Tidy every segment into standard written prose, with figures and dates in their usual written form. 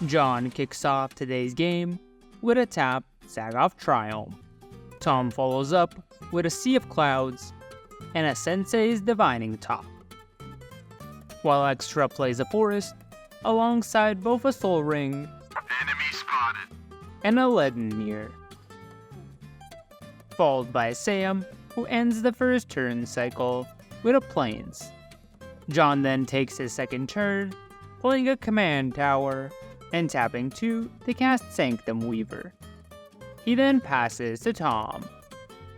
John kicks off today's game with a tap Zagoth Triumph. Tom follows up with a Sea of Clouds and a Sensei's Divining Top, while Extra plays a Forest alongside both a Soul Ring Enemy spotted. and a Leaden Mirror, followed by Sam, who ends the first turn cycle with a Plains. John then takes his second turn, playing a Command Tower and tapping 2 to cast Sanctum Weaver. He then passes to Tom.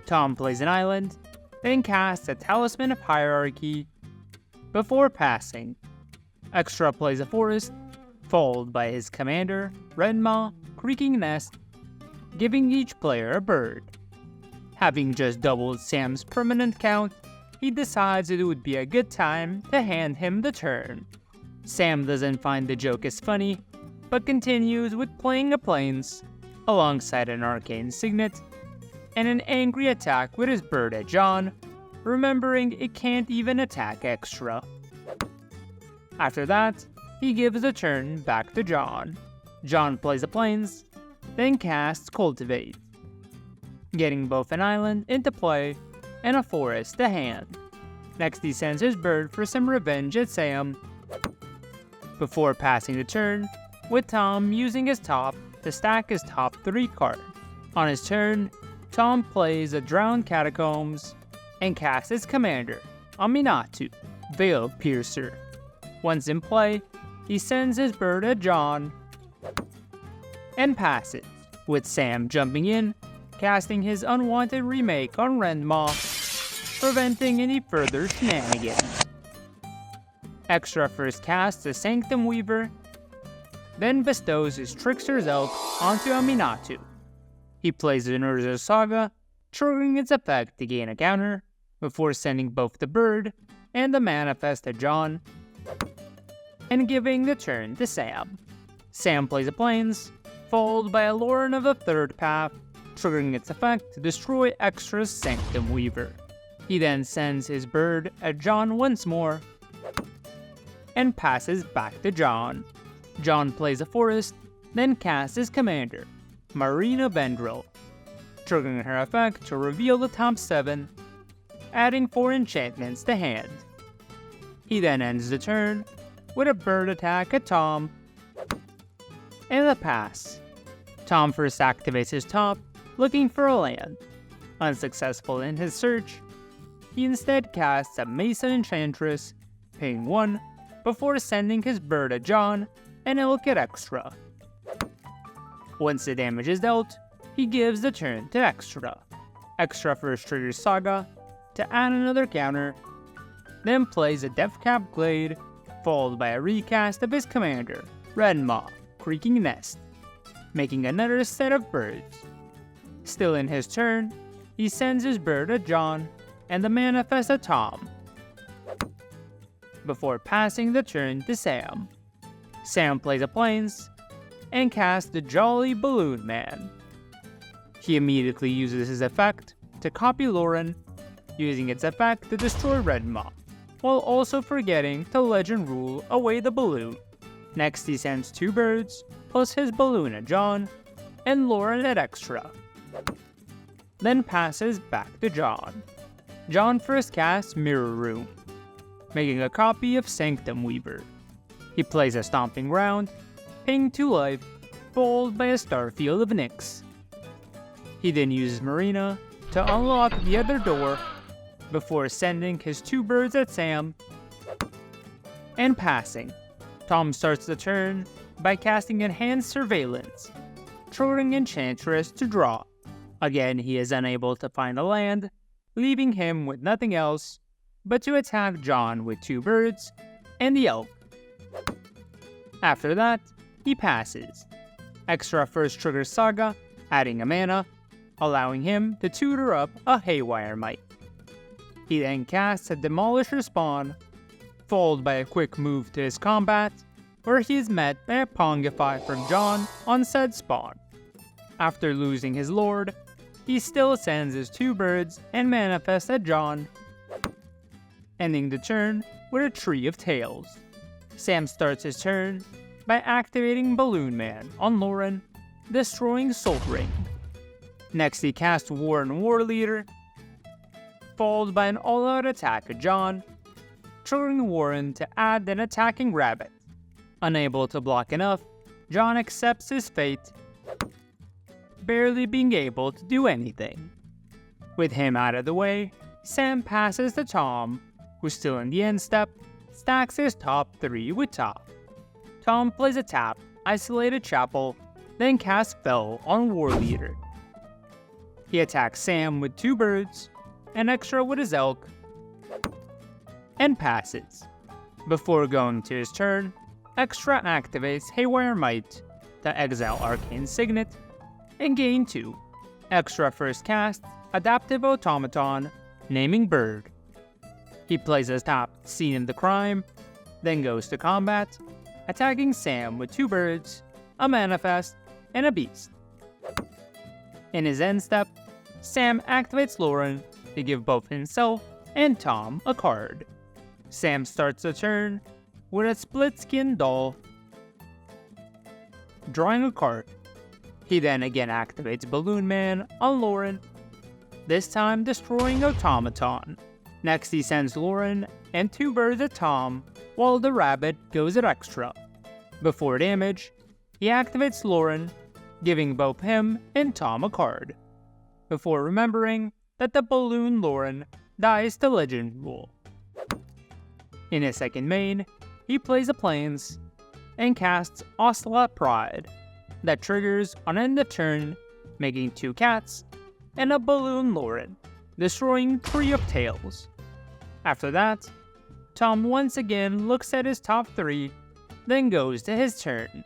Tom plays an island, then casts a Talisman of Hierarchy before passing. Extra plays a forest, followed by his commander, Rendmaw, Creaking Nest, giving each player a bird. Having just doubled Sam's permanent count, he decides it would be a good time to hand him the turn. Sam doesn't find the joke as funny, but continues with playing a Plains, alongside an Arcane Signet, and an angry attack with his bird at John, remembering it can't even attack Extra. After that, he gives the turn back to John. John plays a Plains, then casts Cultivate, getting both an island into play and a forest to hand. Next he sends his bird for some revenge at Sam, before passing the turn, with Tom using his top to stack his top 3 cards. On his turn, Tom plays a Drowned Catacombs and casts his commander, Aminatou, Veil Piercer. Once in play, he sends his bird at John and passes, with Sam jumping in, casting his unwanted remake on Rendmaw, preventing any further shenanigans. Extra first casts a Sanctum Weaver, then bestows his Trickster's Elk onto Aminatou. He plays the Urza's Saga, triggering its effect to gain a counter, before sending both the bird and the Manifest to John, and giving the turn to Sam. Sam plays a Plains, followed by a Lauren of the Third Path, triggering its effect to destroy Extra's Sanctum Weaver. He then sends his bird at John once more, and passes back to John. John plays a forest, then casts his commander, Marina Vendrell, triggering her effect to reveal the top 7, adding 4 enchantments to hand. He then ends the turn with a bird attack at Tom, and a pass. Tom first activates his top, looking for a land. Unsuccessful in his search, he instead casts a Mesa Enchantress, paying 1, before sending his bird at John and Elk at Extra. Once the damage is dealt, he gives the turn to Extra. Extra first triggers Saga to add another counter, then plays a Deathcap Glade, followed by a recast of his commander, Rendmaw, Creaking Nest, making another set of birds. Still in his turn, he sends his bird at John and the Manifest at Tom, before passing the turn to Sam. Sam plays a Plains and casts the Jolly Balloon Man. He immediately uses his effect to copy Lauren, using its effect to destroy Rendmaw, while also forgetting to Legend Rule away the balloon. Next he sends 2 birds, plus his balloon at John, and Lauren at Extra, then passes back to John. John first casts Mirror Room, making a copy of Sanctum Weaver. He plays a Stomping Ground, paying 2 life, followed by a Starfield of Nyx. He then uses Marina to unlock the other door, before sending his 2 birds at Sam and passing. Tom starts the turn by casting Enhanced Surveillance, triggering Enchantress to draw. Again, he is unable to find a land, leaving him with nothing else but to attack John with 2 birds and the Elk. After that, he passes. Extra first triggers Saga, adding a mana, allowing him to tutor up a Haywire Mite. He then casts a Demolisher Spawn, followed by a quick move to his combat, where he is met by a Pongify from John on said spawn. After losing his lord, he still sends his 2 birds and Manifest at John, ending the turn with a Tree of Tales. Sam starts his turn by activating Balloon Man on Lauren, destroying Soul Ring. Next he casts Warren War Leader, followed by an all-out attack at John, triggering Warren to add an attacking rabbit. Unable to block enough, John accepts his fate, barely being able to do anything. With him out of the way, Sam passes to Tom, who still in the end step, stacks his top 3 with top. Tom plays a tap, Isolated Chapel, then casts Fell on War Leader. He attacks Sam with 2 birds, an extra with his elk, and passes. Before going to his turn, Extra activates Haywire Might to exile Arcane Signet and gain 2. Extra first casts Adaptive Automaton, naming Bird. He plays his top Scene in the Crime, then goes to combat, attacking Sam with 2 birds, a Manifest, and a Beast. In his end step, Sam activates Lauren to give both himself and Tom a card. Sam starts the turn with a Split Skin Doll, drawing a card. He then again activates Balloon Man on Lauren, this time destroying Automaton. Next he sends Lauren and 2 birds at Tom, while the rabbit goes at Extra. Before damage, he activates Lauren, giving both him and Tom a card, before remembering that the Balloon Lauren dies to Legend Rule. In his second main, he plays a Plains and casts Ocelot Pride, that triggers on end of turn, making 2 cats and a Balloon Lauren, destroying 3 of Tails. After that, Tom once again looks at his top 3, then goes to his turn.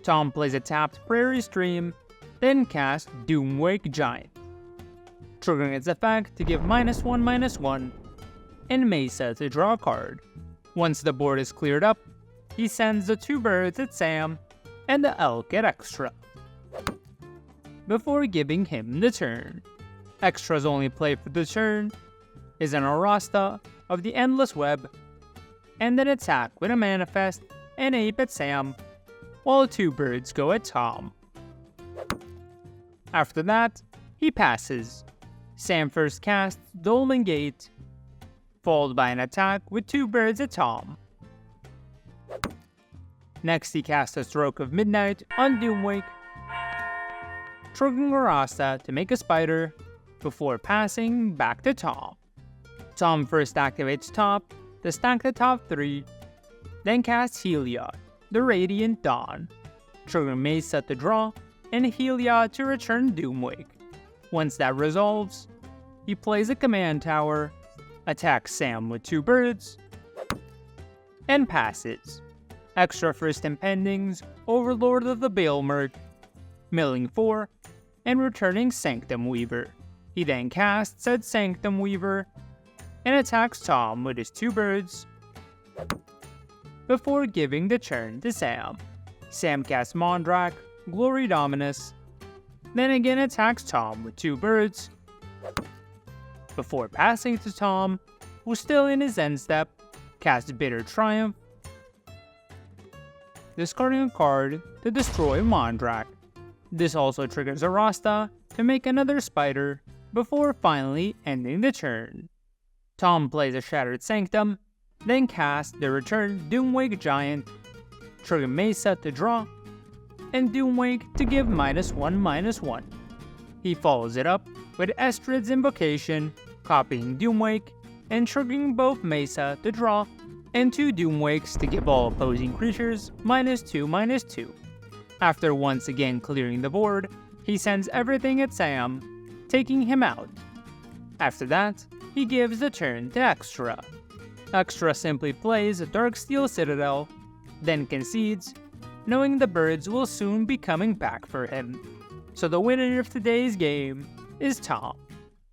Tom plays a tapped Prairie Stream, then casts Doomwake Giant, triggering its effect to give -1/-1, and Mesa to draw a card. Once the board is cleared up, he sends the 2 birds at Sam and the elk at Extra, before giving him the turn. Extra's only play for the turn is an Arasta of the Endless Web, and an attack with a Manifest and Ape at Sam, while 2 birds go at Tom. After that, he passes. Sam first casts Dolmen Gate, followed by an attack with 2 birds at Tom. Next he casts a Stroke of Midnight on Doomwake, triggering Arasta to make a spider, before passing back to Tom. Tom first activates Top to stack the top 3, then casts Heliod, the Radiant Dawn, triggering Mesa to draw, and Heliod to return Doomwake. Once that resolves, he plays a Command Tower, attacks Sam with 2 birds, and passes. Extra first Impendings, Overlord of the Baelmerk, milling 4, and returning Sanctum Weaver. He then casts said Sanctum Weaver, and attacks Tom with his 2 birds, before giving the turn to Sam. Sam casts Mondrak, Glory Dominus, then again attacks Tom with 2 birds, before passing to Tom, who's still in his end step, casts Bitter Triumph, discarding a card to destroy Mondrak. This also triggers Arasta to make another spider, before finally ending the turn. Tom plays a Shattered Sanctum, then casts the return Doomwake Giant, trigger Mesa to draw, and Doomwake to give -1/-1. He follows it up with Estrid's Invocation, copying Doomwake, and triggering both Mesa to draw, and 2 Doomwakes to give all opposing creatures -2/-2. After once again clearing the board, he sends everything at Sam, taking him out. After that, he gives the turn to Extra. Extra simply plays a Darksteel Citadel, then concedes, knowing the birds will soon be coming back for him. So the winner of today's game is Tom.